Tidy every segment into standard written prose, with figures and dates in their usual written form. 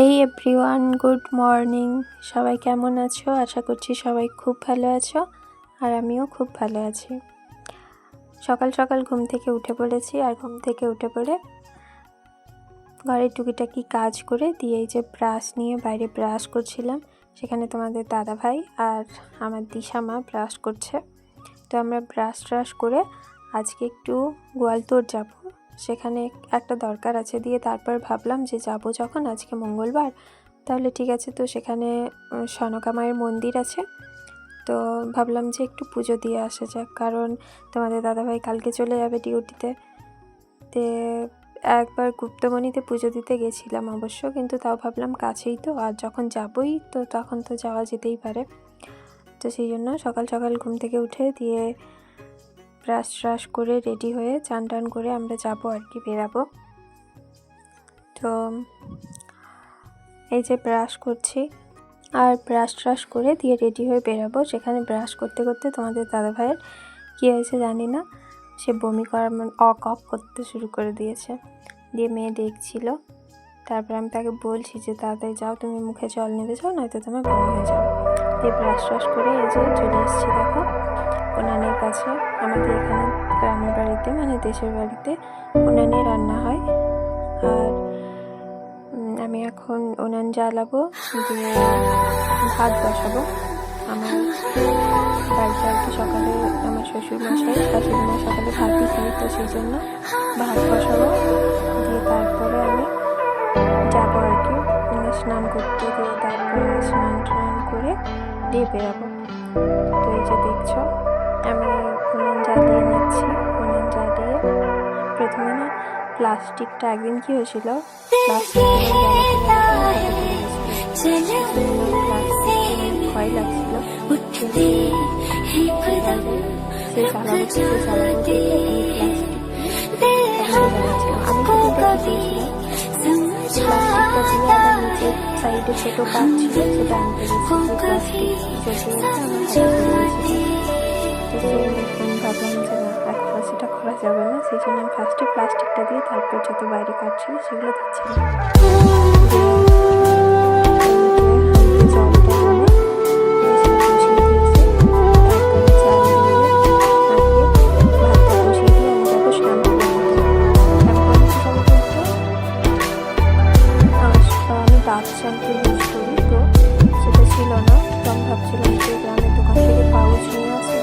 হেই everyone, good morning. সবাই কেমন আছো? আশা করছি সবাই খুব ভালো আছো, আর আমিও খুব ভালো আছি। সকাল সকাল ঘুম থেকে উঠে পড়েছি, আর ঘুম থেকে উঠে পড়ে ঘরের টুকিটাকি কাজ করে দিয়ে এই যে ব্রাশ নিয়ে বাইরে ব্রাশ করছিলাম। সেখানে তোমাদের দাদা ভাই আর আমার দিশা মা ব্রাশ করছে। তো আমরা ব্রাশ করে আজকে একটু গোয়ালতোড় যাব, সেখানে একটা দরকার আছে। দিয়ে তারপর ভাবলাম যে যাব যখন আজকে মঙ্গলবার, তাহলে ঠিক আছে। তো সেখানে সনকা মায়ের মন্দির আছে, তো ভাবলাম যে একটু পুজো দিয়ে আসা যাক, কারণ তোমাদের দাদাভাই কালকে চলে যাবে ডিউটিতে। তে একবার গুপ্তমণিতে পুজো দিতে গেছিলাম অবশ্য, কিন্তু তাও ভাবলাম কাছেই তো, আর যখন যাবই তো তখন তো যাওয়া যেতেই পারে। তো সেই জন্য সকাল সকাল ঘুম থেকে উঠে দিয়ে ব্রাশ করে রেডি হয়ে চান টান করে আমরা যাব আর কি, বেরাবো। তো এই যে ব্রাশ করছি, আর ব্রাশ করে দিয়ে রেডি হয়ে বেরাবো। সেখানে ব্রাশ করতে করতে তোমাদের দাদা ভাইয়ের কী হয়েছে জানি না, সে বমি করা অক করতে শুরু করে দিয়েছে। দিয়ে মেয়ে দেখছিল, তারপর আমি তাকে বলছি যে তাড়াতাড়ি যাও, তুমি মুখে জল নিতে যাও, নয়তো তোমার বমি হয়ে যাবে। দিয়ে ব্রাশ করে এই যে চলে এসেছি দেখো উনানের কাছে। আমাদের এখানে গ্রামের বাড়িতে, মানে দেশের বাড়িতে উনানে রান্না হয়, আর আমি এখন উনান জ্বালাবো, দিয়ে ভাত বসাবো। আমার বাড়িতে আর কি সকালে আমার শ্বশুরমশাই শাশুড়ি মা সকালে ভাতই খাই, তো সেই জন্য ভাত বসাবো। দিয়ে তারপরে আমি যাবো আর কি স্নান করতে, দিয়ে তারপরে স্নান টান করে দিয়ে বেরাবো। তো এই যে দেখছো আমি উনান জ্বালিয়ে নিচ্ছি। উনান জ্বালিয়ে প্রথমে না প্লাস্টিকটা, একদিন কি হয়েছিল, ভয় লাগছিল, সাইডে ছোট কাজ ছিল, সেটা আনতে গেছি। ভাবলাম যে না, সেটা খোলা যাবে না, সেই জন্য আমি ফার্স্টে প্লাস্টিকটা দিয়ে তারপর যত বাইরে কাজ ছিল সেগুলো দিচ্ছিলাম। শ্যাম্পু ইউজ করি, তো সেটা ছিল না। তো আমি ভাবছিলাম যে গ্রামের দোকান থেকে পাউচ নিয়ে আসি,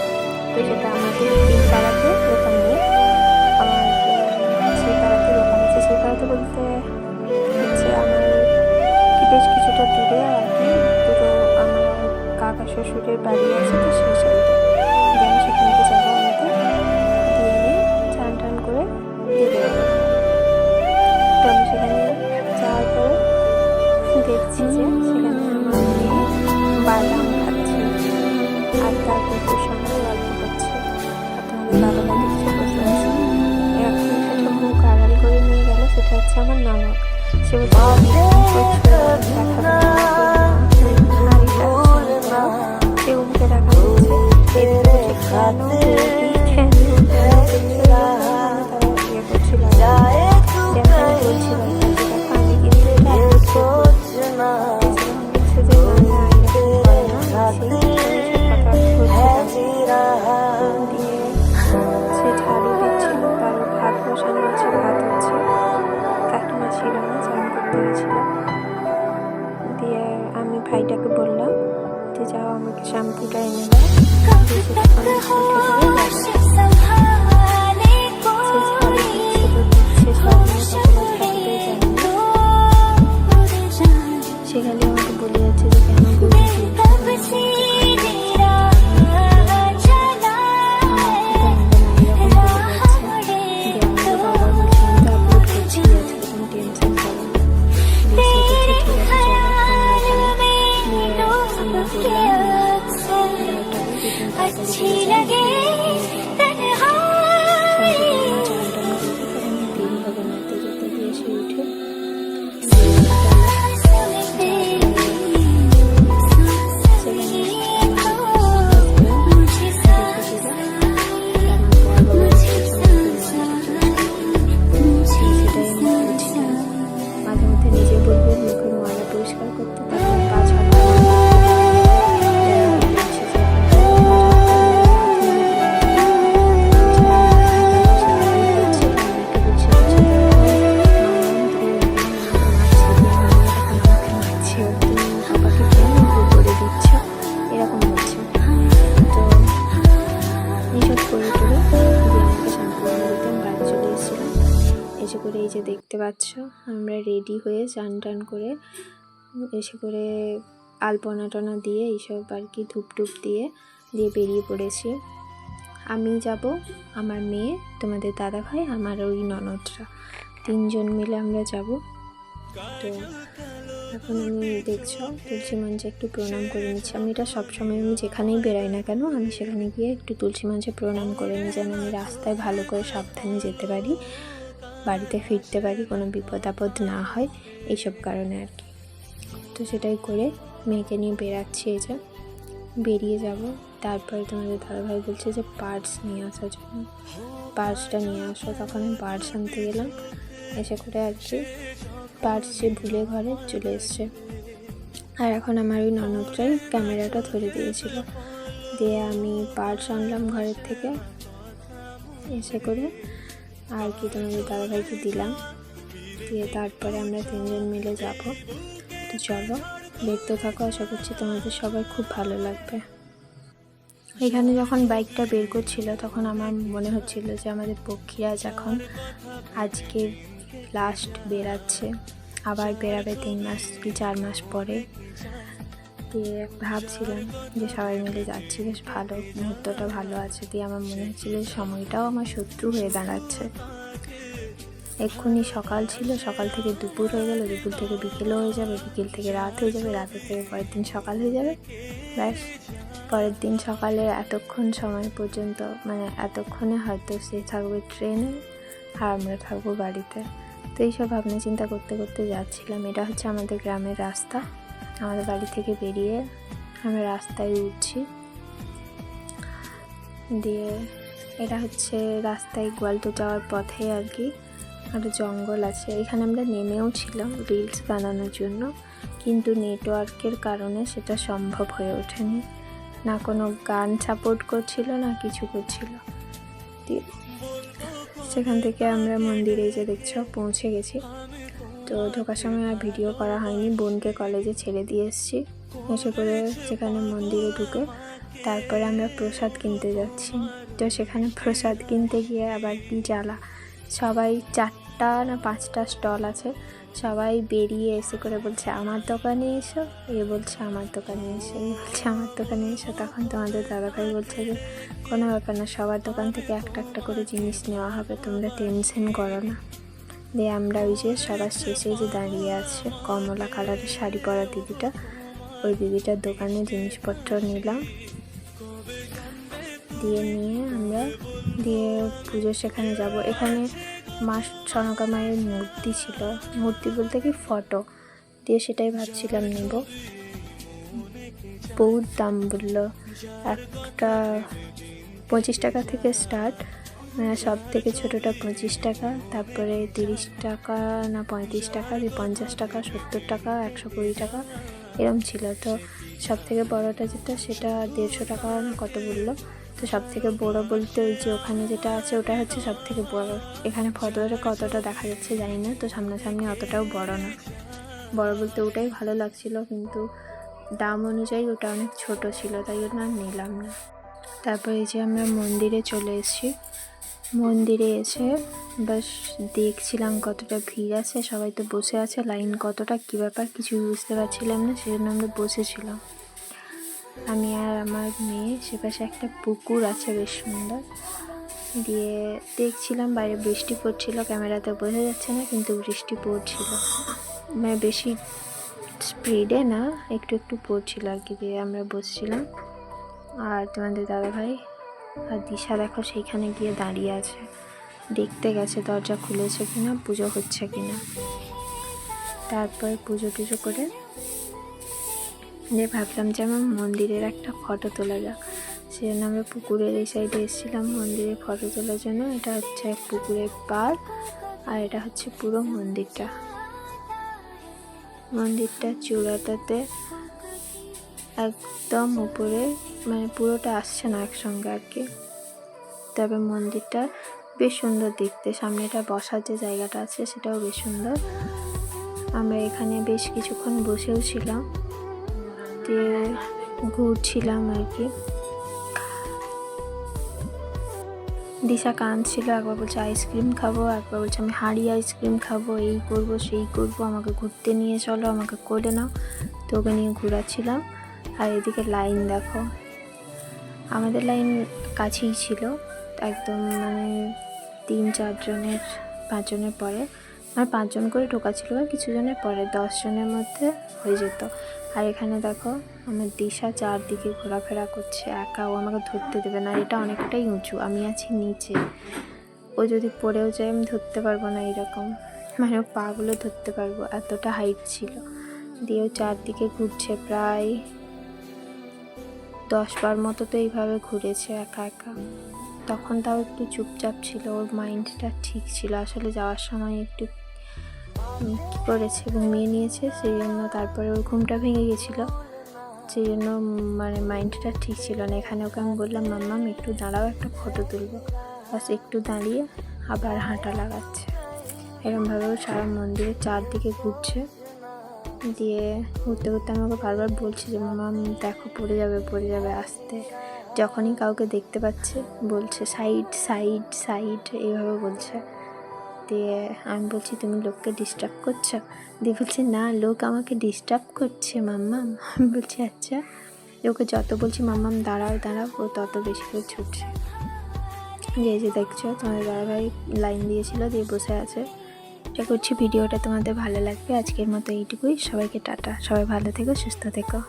তো সেটা আমাদের এই পাড়াতে দোকান নেই। আমার সেই পাড়াতে দোকান আছে, সেই পাড়াতে বলতে হচ্ছে আমার বেশ কিছুটা দূরে আর কি, পুরো আমার কাকা শ্বশুরের বাড়ি আছে, তো সেই সাইডে আমি সেখানে যাবো। আমাকে দিয়ে চান টান করে দিয়ে দেবো। তো আমি সেখানে যাওয়ার পরে দেখছি যে সেখানে আমার মেয়ে বাদাম খাচ্ছে, আর তার কুকুর সঙ্গে গল্প করছে, আর তোমাদের দাদা ভাই দেখছে বসে আছে। এখন সেটা মুখ আড়াল করে নিয়ে গেল, সেটা হচ্ছে আমার ননদ। সে সে উমকে দেখা হচ্ছে, দিয়ে আমি ভাইটাকে বললাম যে যাও আমাকে শ্যাম্পুটা এনে দাও। সেখানে আমাকে বলে যাচ্ছে যে কেন নিজে বলবেন মুখের ময়লা এই যে দেখতে পাচ্ছ আমরা রেডি হয়ে চান টান করে এসে করে আলপনা টনা দিয়ে এইসব আর কি ধূপ টুপ দিয়ে বেরিয়ে পড়েছি। আমি যাব, আমার মেয়ে, তোমাদের দাদা ভাই, আমার ওই ননদরা, 3 জন মিলে আমরা যাব। তো এখন আমি দেখছো তুলসী মঞ্চে একটু প্রণাম করে নিচ্ছি। আমি এটা সবসময়, আমি যেখানেই বেরাই না কেন আমি সেখানে গিয়ে একটু তুলসী মঞ্চে প্রণাম করে নিই, যেন আমি রাস্তায় ভালো করে সাবধানে যেতে পারি, বাড়িতে ফিরতে পারি, কোনো বিপদ আপদ না হয়, এইসব কারণে আর কি। তো সেটাই করে মেয়েকে নিয়ে বেরাচ্ছি, এই যে বেরিয়ে যাব। তারপরে তোমাদের দাদাভাই বলছে যে পার্স নিয়ে আসার জন্য, পার্সটা নিয়ে আসো। তখন আমি পার্স আনতে গেলাম, এসে করে আর কি পার্স যে ভুলে ঘরে চলে এসছে। আর এখন আমার ওই ননদটাই ক্যামেরাটা ধরে দিয়েছিল, দিয়ে আমি পার্স আনলাম ঘরের থেকে, এসে করে আর কি তোমাদের দাদাভাইকে দিলাম, দিয়ে তারপরে আমরা 3 জন মিলে যাব। তো চলো দেখতে থাকো, আশা করছি তোমাদের সবাই খুব ভালো লাগবে। এখানে যখন বাইকটা বের করছিল তখন আমার মনে হচ্ছিল যে আমাদের পক্ষীরাজ এখন আজকে লাস্ট বেরাচ্ছে, আবার বেরাবে 3 মাস কি 4 মাস পরে। দিয়ে ভাবছিলাম যে সবাই মিলে যাচ্ছি, বেশ ভালো, মুহূর্তটা ভালো আছে। দিয়ে আমার মনে হচ্ছিল সময়টাও আমার শত্রু হয়ে দাঁড়াচ্ছে। এক্ষুনি সকাল ছিল, সকাল থেকে দুপুর হয়ে গেল, দুপুর থেকে বিকেলও হয়ে যাবে, বিকেল থেকে রাত হয়ে যাবে, রাতের থেকে পরের দিন সকাল হয়ে যাবে। ব্যাস, পরের দিন সকালে এতক্ষণ সময় পর্যন্ত, মানে এতক্ষণে হয়তো সে থাকবে ট্রেনে আর আমরা থাকবো বাড়িতে। তো এইসব ভাবনা চিন্তা করতে করতে যাচ্ছিলাম। এটা হচ্ছে আমাদের গ্রামের রাস্তা, আমাদের বাড়ি থেকে বেরিয়ে আমরা রাস্তায় উঠছি। দিয়ে এটা হচ্ছে রাস্তায় গোয়ালতোড় যাওয়ার পথে আর কি একটা জঙ্গল আছে। এখানে আমরা নেমেও ছিলাম রিলস বানানোর জন্য, কিন্তু নেটওয়ার্কের কারণে সেটা সম্ভব হয়ে ওঠেনি, না কোনো গান সাপোর্ট করছিল না কিছু করছিল। সেখান থেকে আমরা মন্দিরে যে দেখছো পৌঁছে গেছি। তো ঢোকার সময় আর ভিডিও করা হয়নি, বোনকে কলেজে ছেড়ে দিয়ে এসেছি। এসে করে সেখানে মন্দিরে ঢুকে তারপরে আমরা প্রসাদ কিনতে যাচ্ছি। তো সেখানে প্রসাদ কিনতে গিয়ে আবার কি জ্বালা, সবাই 4টা না 5টা স্টল আছে, সবাই বেরিয়ে এসে করে বলছে আমার দোকানে এসো, এ বলছে আমার দোকানে এসো, এ বলছে আমার দোকানে এসো। তখন তোমাদের দাদাভাই বলছে যে কোনো ব্যাপার না, সবার দোকান থেকে একটা একটা করে জিনিস নেওয়া হবে, তোমরা টেনশন করো না। দিয়ে আমরা ওই যে সবার শেষে যে দাঁড়িয়ে আছে কমলা কালারের শাড়ি পরা দিদিটা, ওই দিদিটার দোকানে জিনিসপত্র নিলাম। দিয়ে নিয়ে আমরা পুজো সেখানে যাব। এখানে মা সনকা মায়ের মূর্তি ছিল, মূর্তি বলতে কি ফটো, দিয়ে সেটাই ভাবছিলাম নেব। বহুত দাম বললো, একটা 25 টাকা থেকে স্টার্ট, সব থেকে ছোটোটা 25 টাকা, তারপরে 30 টাকা না 35 টাকা, 50 টাকা, 70 টাকা, 120 টাকা এরম ছিল। তো সব থেকে বড়োটা যেটা সেটা 150 টাকা না কত বললো। তো সব থেকে বড়ো বলতে ওই যে ওখানে যেটা আছে ওটা হচ্ছে সব থেকে বড়। এখানে ফটোটা কতটা দেখা যাচ্ছে জানি না, তো সামনাসামনি অতটাও বড় না, বড় বলতে ওটাই ভালো লাগছিল, কিন্তু দাম অনুযায়ী ওটা অনেক ছোট ছিল, তাই জন্য আর নিলাম না। তারপরে এই যে আমরা মন্দিরে চলে এসেছি, মন্দিরে এসে বাস দেখছিলাম কতটা ভিড় আছে, সবাই তো বসে আছে, লাইন কতটা কী ব্যাপার কিছুই বুঝতে পারছিলাম না, সেজন্য আমরা বসেছিলাম আমি আর আমার মেয়ে। সেপাশে একটা পুকুর আছে বেশ সুন্দর, দিয়ে দেখছিলাম। বাইরে বৃষ্টি পড়ছিল, ক্যামেরাতে বোঝা যাচ্ছে না কিন্তু বৃষ্টি পড়ছিল, মানে বেশি স্পিডে না, একটু একটু পড়ছিল আর কি। দিয়ে আমরা বসছিলাম, আর তোমাদের দাদাভাই আর দিশা দেখো সেইখানে গিয়ে দাঁড়িয়ে আছে, দেখতে গেছে দরজা খুলেছে কিনা, পুজো হচ্ছে কিনা। তারপরে পুজো টুজো করে দিয়ে ভাবলাম যে আমার মন্দিরের একটা ফটো তোলা যাক, সেজন্য আমরা পুকুরের এই সাইডে এসেছিলাম মন্দিরে ফটো তোলার জন্য। এটা হচ্ছে পুকুরের পার, আর এটা হচ্ছে পুরো মন্দিরটা চূড়াটাতে একদম উপরে, মানে পুরোটা আসছে না একসঙ্গে আর কি। তবে মন্দিরটা বেশ সুন্দর দেখতে, সামনেটা বসার যে জায়গাটা আছে সেটাও বেশ সুন্দর। আমরা এখানে বেশ কিছুক্ষণ বসেও ছিলাম, দিয়ে ঘুরছিলাম আর কি। দিশা কাঁদছিল, একবার বলছে আইসক্রিম খাবো, একবার বলছে আমি হাঁড়ি আইসক্রিম খাবো, এই করব সেই করব, আমাকে ঘুরতে নিয়ে চলো, আমাকে কোলে নাও। তো ওকে নিয়ে ঘোরাচ্ছিলাম। আর এদিকে লাইন দেখো, আমাদের লাইন কাছেই ছিল একদম, মানে 3-4 জনের 5 জনের পরে, আর 5 জন করে ঢোকা ছিল, আর কিছু জনের পরে 10 জনের মধ্যে হয়ে যেত। আর এখানে দেখো আমার দিশা চারদিকে ঘোরাফেরা করছে একা, ও আমাকে ধরতে দেবে না। এটা অনেকটাই উঁচু, আমি আছি নিচে, ও যদি পড়েও যায় আমি ধরতে পারবো না, এরকম মানে ও পাগুলো ধরতে পারবো, এতটা হাইট ছিল। দিয়ে ও চারদিকে ঘুরছে, প্রায় 10 বার মতো তো এইভাবে ঘুরেছে একা একা। তখন তাও একটু চুপচাপ ছিল, ওর মাইন্ডটা ঠিক ছিল। আসলে যাওয়ার সময় একটু কী করেছে, ঘুমিয়ে নিয়েছে, সেই জন্য তারপরে ওর ঘুমটা ভেঙে গেছিলো, সেই জন্য মানে মাইন্ডটা ঠিক ছিল না। এখানে ওকে আমি বললাম মাম্মাম একটু দাঁড়াও, একটা ফটো তুলবো, বাস একটু দাঁড়িয়ে আবার হাঁটা লাগাচ্ছে। এরকমভাবে ও সারা মন্দিরের চারদিকে ঘুরছে। দিয়ে ঘুরতে ঘুরতে আমাকে বারবার বলছে যে মাম্মাম দেখো পড়ে যাবে আসতে। যখনই কাউকে দেখতে পাচ্ছে বলছে সাইড সাইড সাইড, এইভাবে বলছে। দিয়ে আমি বলছি তুমি লোককে ডিস্টার্ব করছো? দিয়ে বলছে না, লোক আমাকে ডিস্টার্ব করছে মাম্মাম। আমি বলছি আচ্ছা। ওকে যত বলছি মাম্মাম দাঁড়াও দাঁড়াও, ও তত বেশি করে ছুটছে। এই যে দেখছো তোমাদের দাদাভাই লাইন দিয়েছিল, দিয়ে বসে আছে। আশা করছি ভিডিওটা তোমাদের ভালো লাগবে। আজকের মতো এইটুকুই, সবাইকে টাটা, সবাই ভালো থেকো, সুস্থ থেকো।